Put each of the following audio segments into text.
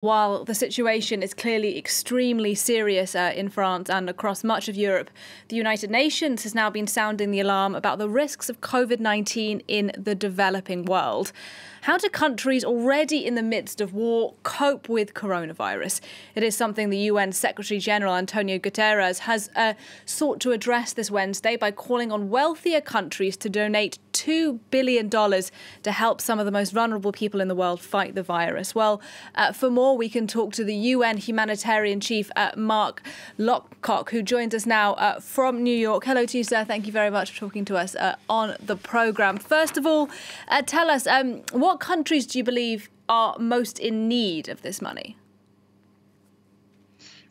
While the situation is clearly extremely serious in France and across much of Europe, the United Nations has now been sounding the alarm about the risks of COVID-19 in the developing world. How do countries already in the midst of war cope with coronavirus? It is something the UN Secretary-General Antonio Guterres has sought to address this Wednesday by calling on wealthier countries to donate $2 billion to help some of the most vulnerable people in the world fight the virus. Well, for more, we can talk to the UN humanitarian chief, Martin Lowcock, who joins us now from New York. Hello to you, sir. Thank you very much for talking to us on the programme. First of all, tell us, what countries do you believe are most in need of this money?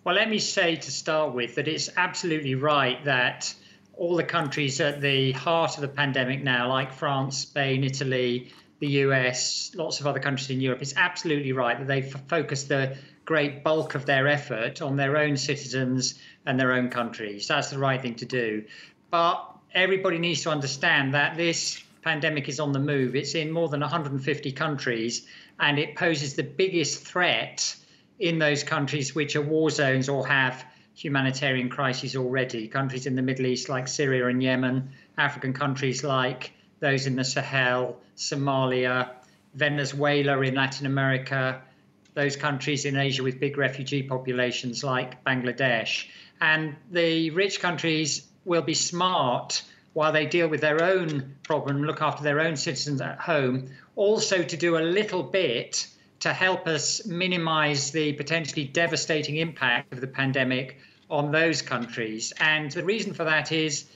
Well, let me say to start with that it's absolutely right that all the countries at the heart of the pandemic now, like France, Spain, Italy, the US, lots of other countries in Europe, it's absolutely right that they've focused the great bulk of their effort on their own citizens and their own countries. That's the right thing to do. But everybody needs to understand that this pandemic is on the move. It's in more than 150 countries, and it poses the biggest threat in those countries which are war zones or have humanitarian crises already. Countries in the Middle East like Syria and Yemen, African countries like those in the Sahel, Somalia, Venezuela in Latin America, those countries in Asia with big refugee populations like Bangladesh. And the rich countries will be smart while they deal with their own problem, look after their own citizens at home, also to do a little bit to help us minimize the potentially devastating impact of the pandemic on those countries. And the reason for that is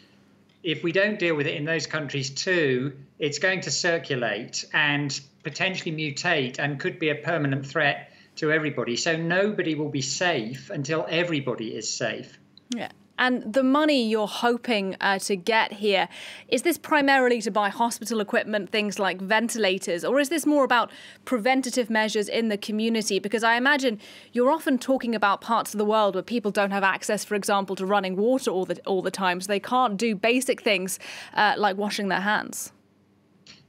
if we don't deal with it in those countries too, it's going to circulate and potentially mutate and could be a permanent threat to everybody. So nobody will be safe until everybody is safe. Yeah. And the money you're hoping to get here, is this primarily to buy hospital equipment, things like ventilators, or is this more about preventative measures in the community? Because I imagine you're often talking about parts of the world where people don't have access, for example, to running water all the time, so they can't do basic things like washing their hands.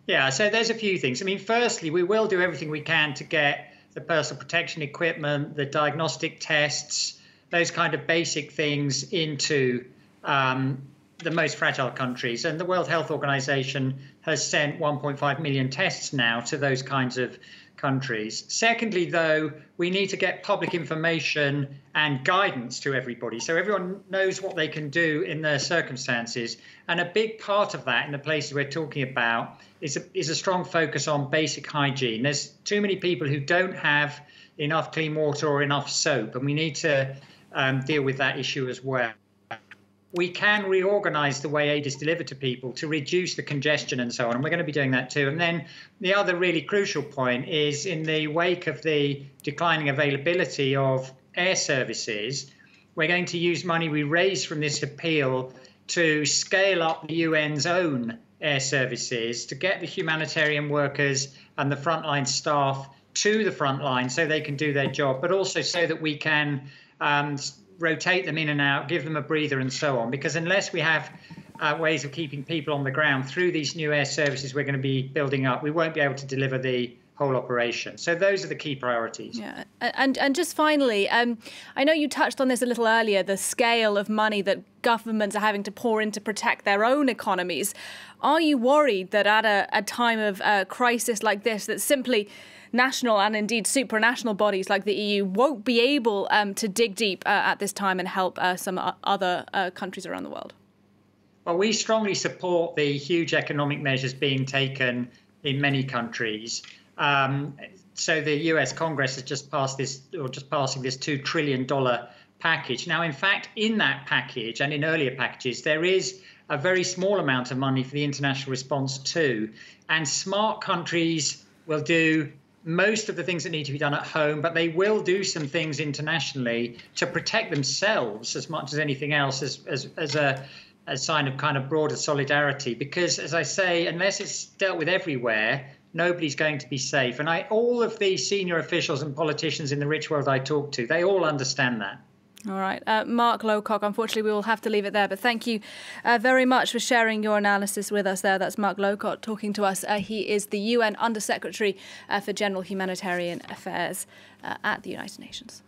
Yeah, so there's a few things. I mean, firstly, we will do everything we can to get the personal protection equipment, the diagnostic tests, those kind of basic things into the most fragile countries. And the World Health Organization has sent 1.5 million tests now to those kinds of countries. Secondly, though, we need to get public information and guidance to everybody so everyone knows what they can do in their circumstances. And a big part of that in the places we're talking about is a strong focus on basic hygiene. There's too many people who don't have enough clean water or enough soap, and we need to deal with that issue as well. We can reorganize the way aid is delivered to people to reduce the congestion and so on, and we're going to be doing that too. And then the other really crucial point is in the wake of the declining availability of air services, we're going to use money we raise from this appeal to scale up the UN's own air services to get the humanitarian workers and the frontline staff to the front line so they can do their job, but also so that we can rotate them in and out, give them a breather and so on. Because unless we have ways of keeping people on the ground through these new air services we're going to be building up, we won't be able to deliver the whole operation. So those are the key priorities. Yeah, and just finally, I know you touched on this a little earlier, the scale of money that governments are having to pour in to protect their own economies. Are you worried that at a time of crisis like this, that simply national and indeed supranational bodies like the EU won't be able to dig deep at this time and help some other countries around the world? Well, we strongly support the huge economic measures being taken in many countries. So the US Congress has just passed this, or just passing this $2 trillion package. Now, in fact, in that package and in earlier packages, there is a very small amount of money for the international response too. And smart countries will do most of the things that need to be done at home, but they will do some things internationally to protect themselves as much as anything else, as a sign of kind of broader solidarity. Because, as I say, unless it's dealt with everywhere, nobody's going to be safe. And all of the senior officials and politicians in the rich world I talk to, they all understand that. All right. Mark Lowcock, unfortunately, we will have to leave it there. But thank you very much for sharing your analysis with us there. That's Mark Lowcock talking to us. He is the UN Under-Secretary for General Humanitarian Affairs at the United Nations.